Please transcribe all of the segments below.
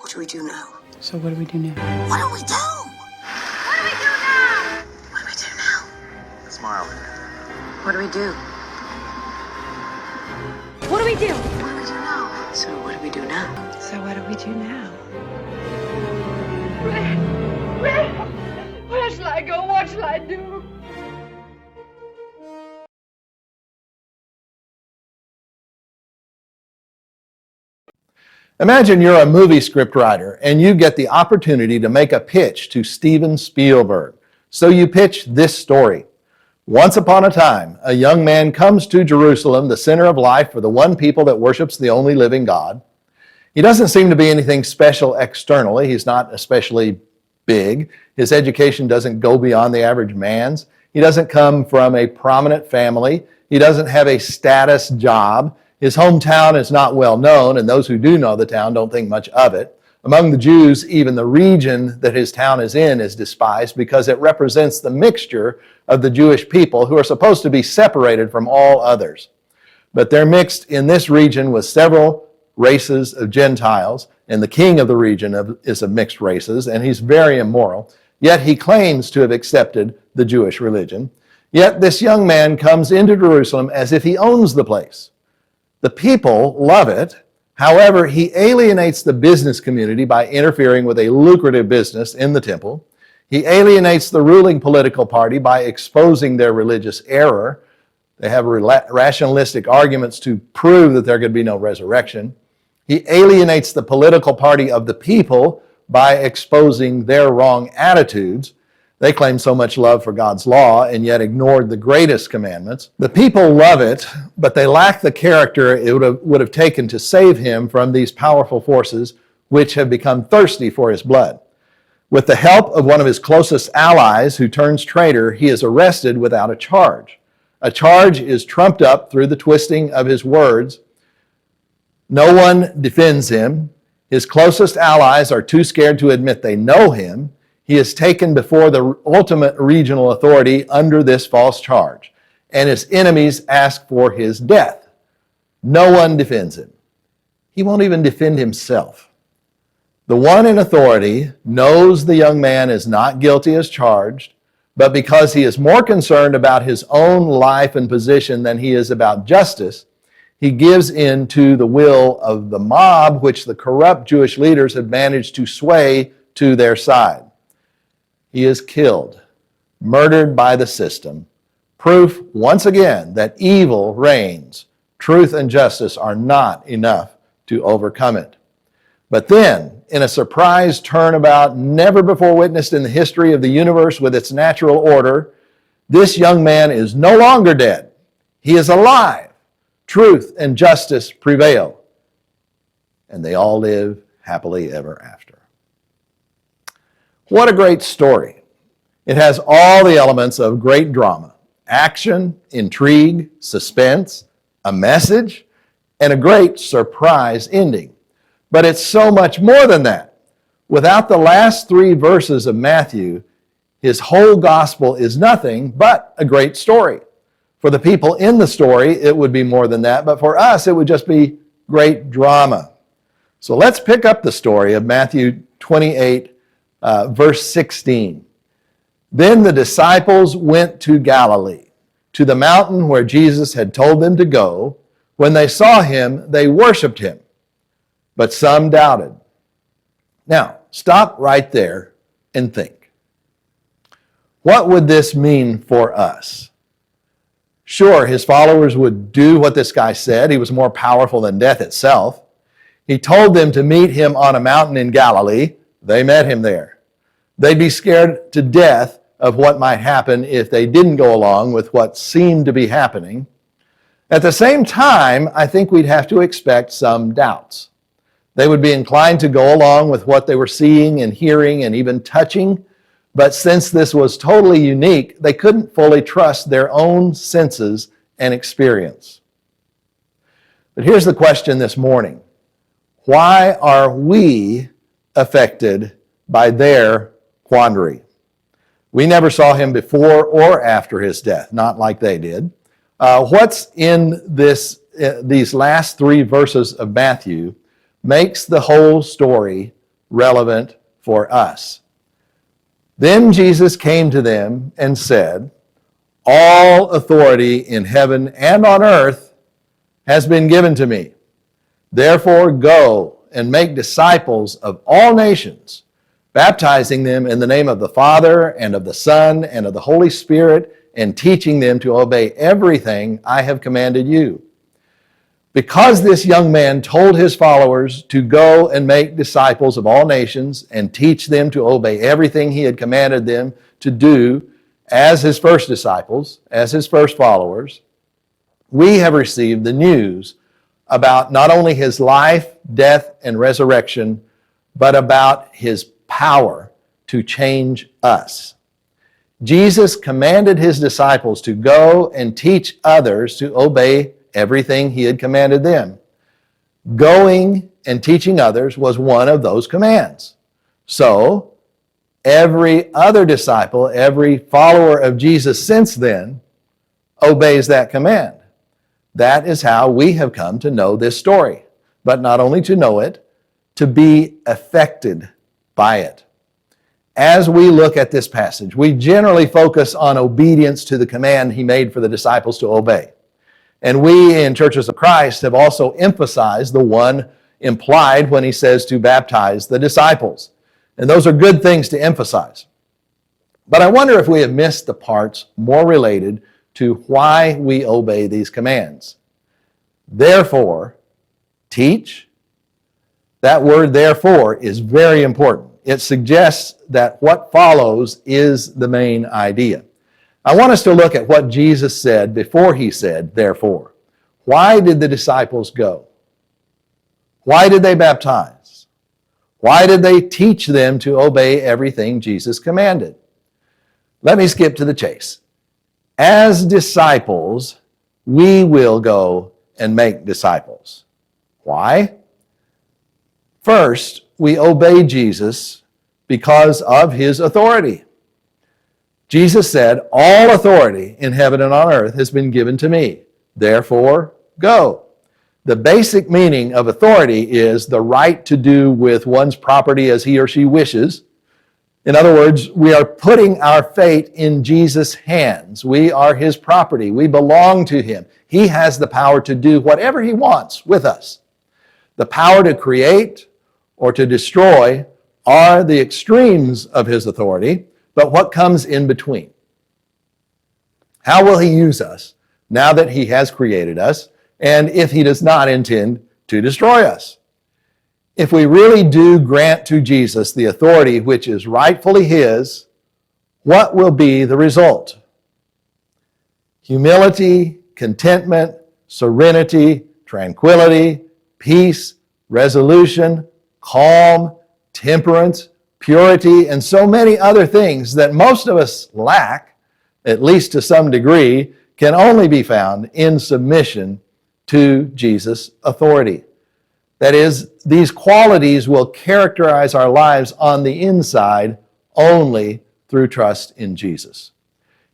What do we do now? So what do we do now? What do we do? What do we do now? What do we do now? Smile. What do we do? What do we do? What do we do now? So what do we do now? So what do we do now? Where shall I go? What shall I do? Imagine you're a movie script writer and you get the opportunity to make a pitch to Steven Spielberg. So you pitch this story. Once upon a time, a young man comes to Jerusalem, the center of life for the one people that worships the only living God. He doesn't seem to be anything special externally. He's not especially big. His education doesn't go beyond the average man's. He doesn't come from a prominent family. He doesn't have a status job. His hometown is not well known, and those who do know the town don't think much of it. Among the Jews, even the region that his town is in is despised because it represents the mixture of the Jewish people who are supposed to be separated from all others. But they're mixed in this region with several races of Gentiles, and the king of the region is of mixed races, and he's very immoral. Yet he claims to have accepted the Jewish religion. Yet this young man comes into Jerusalem as if he owns the place. The people love it. However, he alienates the business community by interfering with a lucrative business in the temple. He alienates the ruling political party by exposing their religious error. They have rationalistic arguments to prove that there could be no resurrection. He alienates the political party of the people by exposing their wrong attitudes. They claim so much love for God's law and yet ignored the greatest commandments. The people love it, but they lack the character it would have taken to save him from these powerful forces which have become thirsty for his blood. With the help of one of his closest allies who turns traitor, he is arrested without a charge. A charge is trumped up through the twisting of his words. No one defends him. His closest allies are too scared to admit they know him. He is taken before the ultimate regional authority under this false charge, and his enemies ask for his death. No one defends him. He won't even defend himself. The one in authority knows the young man is not guilty as charged, but because he is more concerned about his own life and position than he is about justice, he gives in to the will of the mob, which the corrupt Jewish leaders have managed to sway to their side. He is killed, murdered by the system. Proof, once again, that evil reigns. Truth and justice are not enough to overcome it. But then, in a surprise turnabout never before witnessed in the history of the universe with its natural order, this young man is no longer dead. He is alive. Truth and justice prevail. And they all live happily ever after. What a great story. It has all the elements of great drama: action, intrigue, suspense, a message, and a great surprise ending. But it's so much more than that. Without the last 3 verses of Matthew, his whole gospel is nothing but a great story. For the people in the story, it would be more than that, but for us, it would just be great drama. So let's pick up the story of Matthew 28, verse 16. Then the disciples went to Galilee, to the mountain where Jesus had told them to go. When they saw him, they worshiped him, but some doubted. Now, stop right there and think. What would this mean for us? Sure, his followers would do what this guy said. He was more powerful than death itself. He told them to meet him on a mountain in Galilee. They met him there. They'd be scared to death of what might happen if they didn't go along with what seemed to be happening. At the same time, I think we'd have to expect some doubts. They would be inclined to go along with what they were seeing and hearing and even touching, but since this was totally unique, they couldn't fully trust their own senses and experience. But here's the question this morning. Why are we affected by their quandary? We never saw him before or after his death, not like they did. What's in these last 3 verses of Matthew makes the whole story relevant for us. Then Jesus came to them and said, "All authority in heaven and on earth has been given to me. Therefore, go and make disciples of all nations, baptizing them in the name of the Father and of the Son and of the Holy Spirit, and teaching them to obey everything I have commanded you." Because this young man told his followers to go and make disciples of all nations and teach them to obey everything he had commanded them to do as his first disciples, as his first followers, we have received the news about not only his life, death, and resurrection, but about his power to change us. Jesus commanded his disciples to go and teach others to obey everything he had commanded them. Going and teaching others was one of those commands. So, every other disciple, every follower of Jesus since then, obeys that command. That is how we have come to know this story. But not only to know it, to be affected by it. As we look at this passage, we generally focus on obedience to the command he made for the disciples to obey. And we in Churches of Christ have also emphasized the one implied when he says to baptize the disciples. And those are good things to emphasize. But I wonder if we have missed the parts more related to why we obey these commands. Therefore, teach. That word therefore is very important. It suggests that what follows is the main idea. I want us to look at what Jesus said before he said, therefore. Why did the disciples go? Why did they baptize? Why did they teach them to obey everything Jesus commanded? Let me skip to the chase. As disciples, we will go and make disciples. Why? First, we obey Jesus because of his authority. Jesus said, "All authority in heaven and on earth has been given to me. Therefore, go." The basic meaning of authority is the right to do with one's property as he or she wishes. In other words, we are putting our fate in Jesus' hands. We are his property. We belong to him. He has the power to do whatever he wants with us. The power to create or to destroy are the extremes of his authority, but what comes in between? How will he use us now that he has created us, and if he does not intend to destroy us? If we really do grant to Jesus the authority which is rightfully his, what will be the result? Humility, contentment, serenity, tranquility, peace, resolution, calm, temperance, purity, and so many other things that most of us lack, at least to some degree, can only be found in submission to Jesus' authority. That is, these qualities will characterize our lives on the inside only through trust in Jesus.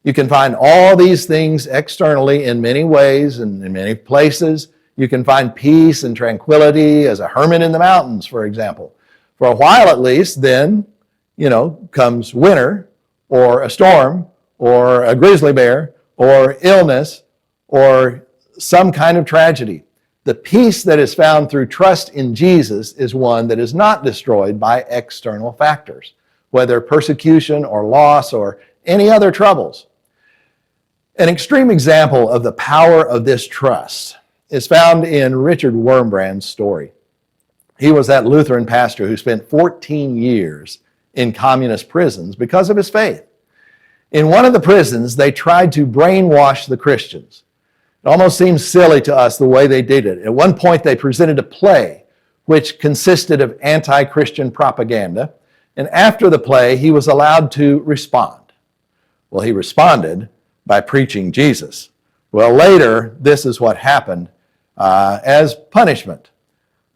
You can find all these things externally in many ways and in many places. You can find peace and tranquility as a hermit in the mountains, for example. For a while at least, then, comes winter or a storm or a grizzly bear or illness or some kind of tragedy. The peace that is found through trust in Jesus is one that is not destroyed by external factors, whether persecution or loss or any other troubles. An extreme example of the power of this trust is found in Richard Wurmbrand's story. He was that Lutheran pastor who spent 14 years in communist prisons because of his faith. In one of the prisons, they tried to brainwash the Christians. It almost seems silly to us the way they did it. At one point, they presented a play which consisted of anti-Christian propaganda, and after the play, he was allowed to respond. Well, he responded by preaching Jesus. Well, later, this is what happened as punishment.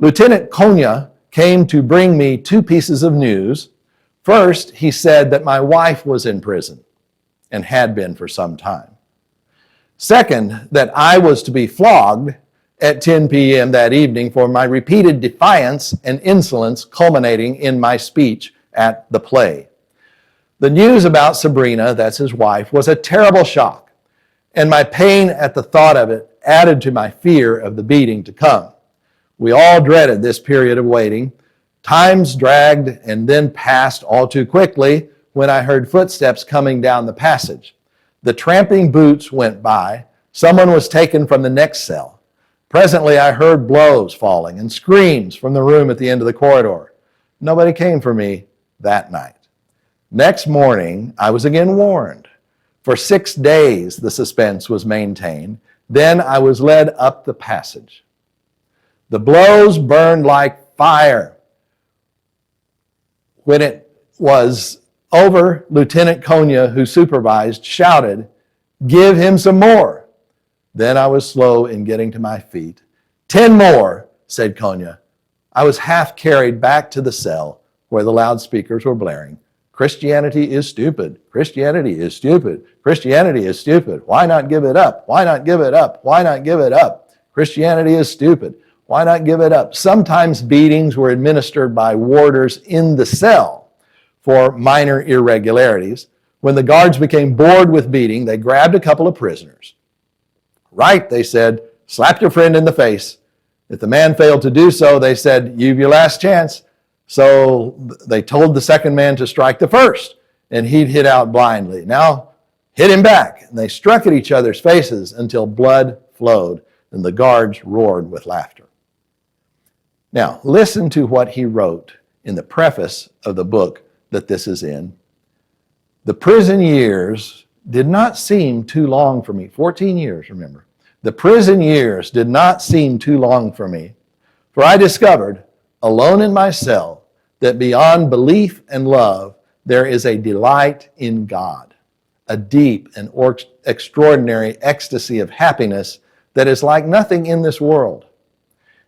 Lieutenant Konya came to bring me 2 pieces of news. First, he said that my wife was in prison and had been for some time. Second, that I was to be flogged at 10 p.m. that evening for my repeated defiance and insolence culminating in my speech at the play. The news about Sabrina, that's his wife, was a terrible shock, and my pain at the thought of it added to my fear of the beating to come. We all dreaded this period of waiting. Times dragged and then passed all too quickly when I heard footsteps coming down the passage. The tramping boots went by. Someone was taken from the next cell. Presently, I heard blows falling and screams from the room at the end of the corridor. Nobody came for me that night. Next morning, I was again warned. For 6 days, the suspense was maintained. Then I was led up the passage. The blows burned like fire. When it was over, Lieutenant Konya, who supervised, shouted, "Give him some more." Then I was slow in getting to my feet. 10 more, said Konya. I was half carried back to the cell where the loudspeakers were blaring. Christianity is stupid. Christianity is stupid. Christianity is stupid. Why not give it up? Why not give it up? Why not give it up? Christianity is stupid. Why not give it up? Sometimes beatings were administered by warders in the cell for minor irregularities. When the guards became bored with beating, they grabbed a couple of prisoners. Right, they said, slap your friend in the face. If the man failed to do so, they said, you've your last chance. So they told the second man to strike the first, and he'd hit out blindly. Now, hit him back. And they struck at each other's faces until blood flowed, and the guards roared with laughter. Now, listen to what he wrote in the preface of the book that this is in. The prison years did not seem too long for me. 14 years, remember. The prison years did not seem too long for me, for I discovered, alone in my cell, that beyond belief and love, there is a delight in God, a deep and extraordinary ecstasy of happiness that is like nothing in this world.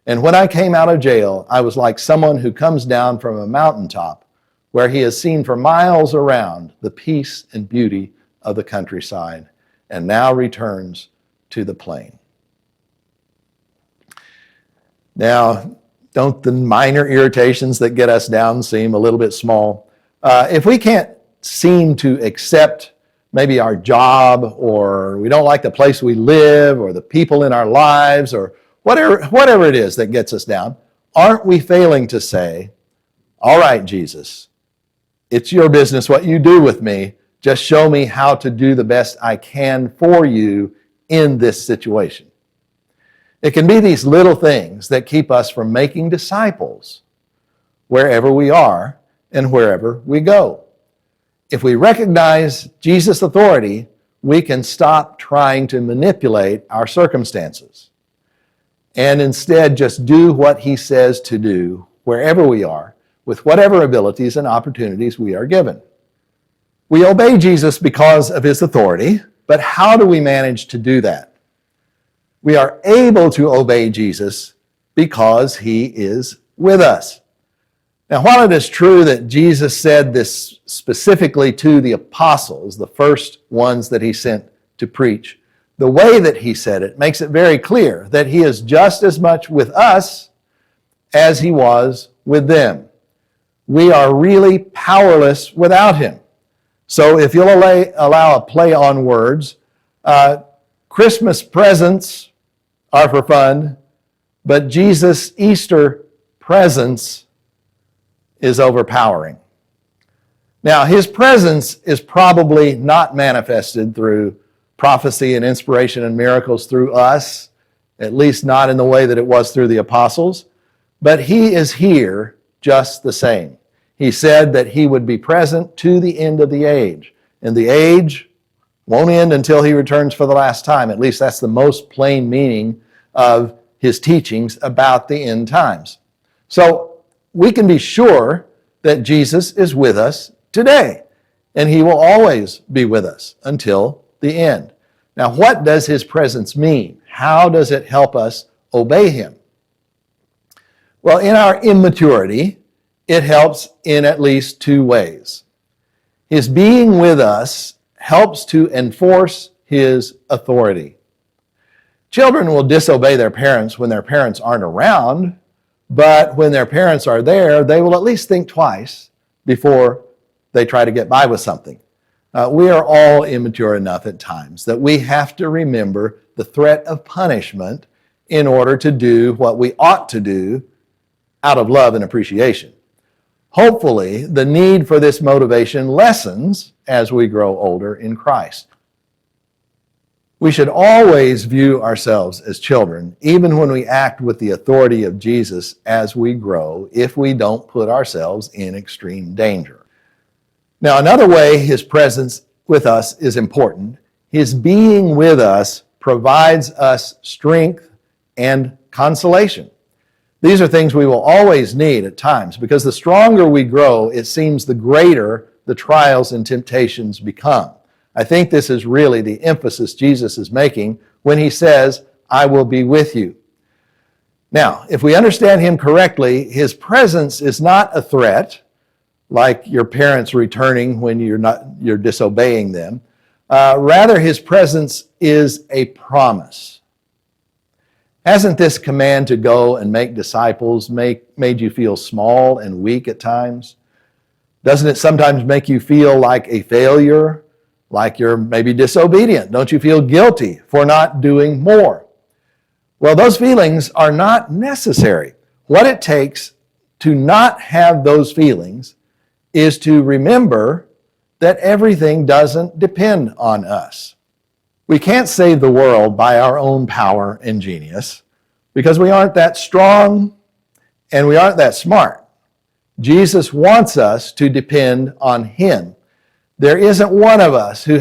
And when I came out of jail, I was like someone who comes down from a mountaintop where he has seen for miles around the peace and beauty of the countryside and now returns to the plain. Now, don't the minor irritations that get us down seem a little bit small? If we can't seem to accept maybe our job, or we don't like the place we live, or the people in our lives, or whatever it is that gets us down, aren't we failing to say, all right, Jesus, it's your business what you do with me. Just show me how to do the best I can for you in this situation. It can be these little things that keep us from making disciples wherever we are and wherever we go. If we recognize Jesus' authority, we can stop trying to manipulate our circumstances and instead just do what he says to do wherever we are with whatever abilities and opportunities we are given. We obey Jesus because of his authority, but how do we manage to do that? We are able to obey Jesus because he is with us. Now, while it is true that Jesus said this specifically to the apostles, the first ones that he sent to preach, the way that he said it makes it very clear that he is just as much with us as he was with them. We are really powerless without him. So if you'll allow a play on words, Christmas presents are for fun, but Jesus' Easter presence is overpowering. Now, his presence is probably not manifested through prophecy and inspiration and miracles through us, at least not in the way that it was through the apostles, but he is here just the same. He said that he would be present to the end of the age, and the age won't end until he returns for the last time. At least that's the most plain meaning of his teachings about the end times. So we can be sure that Jesus is with us today, and he will always be with us until the end. Now, what does his presence mean? How does it help us obey him? Well, in our immaturity, it helps in at least two ways. His being with us helps to enforce his authority. Children will disobey their parents when their parents aren't around, but when their parents are there, they will at least think twice before they try to get by with something. We are all immature enough at times that we have to remember the threat of punishment in order to do what we ought to do out of love and appreciation. Hopefully, the need for this motivation lessens as we grow older in Christ. We should always view ourselves as children, even when we act with the authority of Jesus as we grow, if we don't put ourselves in extreme danger. Now, another way his presence with us is important. His being with us provides us strength and consolation. These are things we will always need at times, because the stronger we grow, it seems the greater the trials and temptations become. I think this is really the emphasis Jesus is making when he says, I will be with you. Now, if we understand him correctly, his presence is not a threat, like your parents returning when you're disobeying them. Rather, his presence is a promise. Hasn't this command to go and make disciples made you feel small and weak at times? Doesn't it sometimes make you feel like a failure, like you're maybe disobedient? Don't you feel guilty for not doing more? Well, those feelings are not necessary. What it takes to not have those feelings is to remember that everything doesn't depend on us. We can't save the world by our own power and genius because we aren't that strong and we aren't that smart. Jesus wants us to depend on him. There isn't one of us who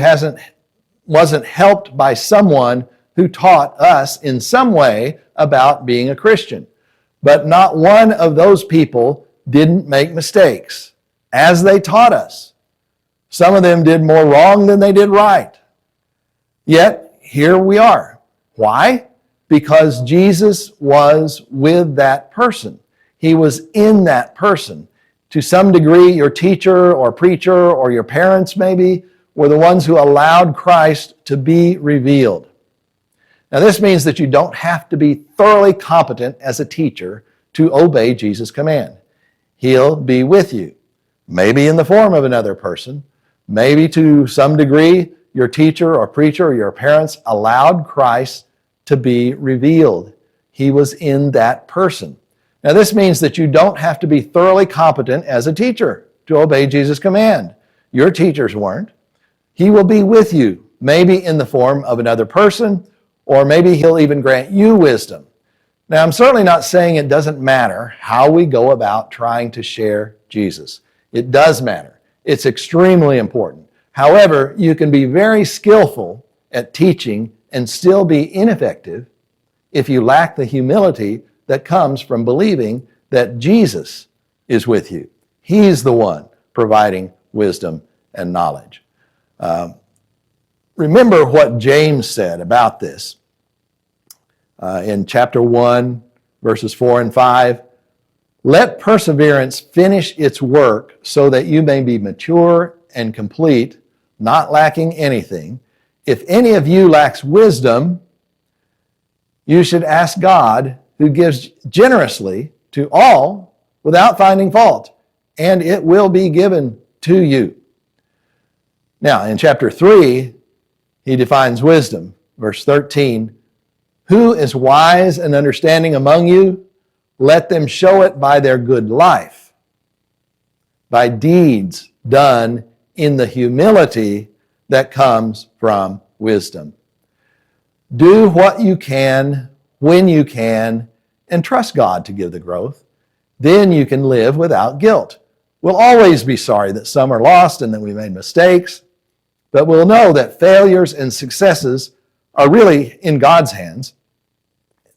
wasn't helped by someone who taught us in some way about being a Christian. But not one of those people didn't make mistakes as they taught us. Some of them did more wrong than they did right. Yet, here we are. Why? Because Jesus was with that person. He was in that person. To some degree, your teacher or preacher or your parents maybe were the ones who allowed Christ to be revealed. Now, this means that you don't have to be thoroughly competent as a teacher to obey Jesus' command. He'll be with you, maybe in the form of another person, maybe to some degree your teacher or preacher or your parents allowed Christ to be revealed. He was in that person. Now, this means that you don't have to be thoroughly competent as a teacher to obey Jesus' command. Your teachers weren't. He will be with you, maybe in the form of another person, or maybe he'll even grant you wisdom. Now, I'm certainly not saying it doesn't matter how we go about trying to share Jesus. It does matter. It's extremely important. However, you can be very skillful at teaching and still be ineffective if you lack the humility that comes from believing that Jesus is with you. He's the one providing wisdom and knowledge. Remember what James said about this in chapter 1, verses 4 and 5. Let perseverance finish its work so that you may be mature and complete, not lacking anything. If any of you lacks wisdom, you should ask God, who gives generously to all without finding fault, and it will be given to you. Now, in chapter 3, he defines wisdom. Verse 13, who is wise and understanding among you? Let them show it by their good life, by deeds done in the humility that comes from wisdom. Do what you can, when you can, and trust God to give the growth. Then you can live without guilt. We'll always be sorry that some are lost and that we made mistakes, but we'll know that failures and successes are really in God's hands.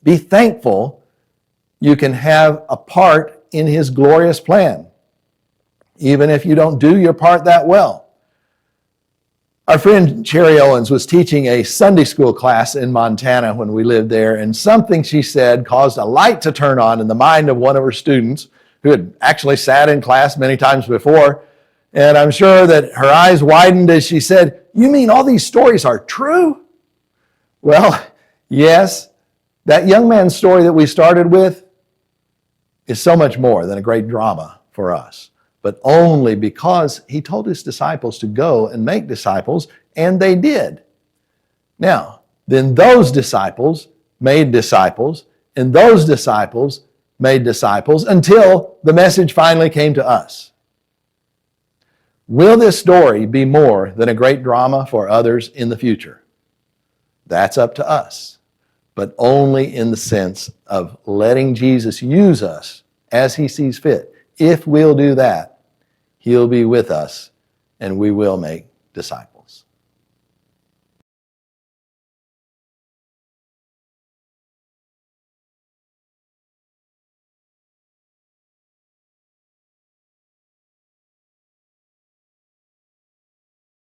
Be thankful you can have a part in his glorious plan, even if you don't do your part that well. Our friend Cherry Owens was teaching a Sunday school class in Montana when we lived there, and something she said caused a light to turn on in the mind of one of her students who had actually sat in class many times before. And I'm sure that her eyes widened as she said, "You mean all these stories are true?" Well, Yes, that young man's story that we started with is so much more than a great drama for us, but only because he told his disciples to go and make disciples, and they did. Now, then those disciples made disciples, and those disciples made disciples until the message finally came to us. Will this story be more than a great drama for others in the future? That's up to us, but only in the sense of letting Jesus use us as he sees fit. If we'll do that, he'll be with us and we will make disciples.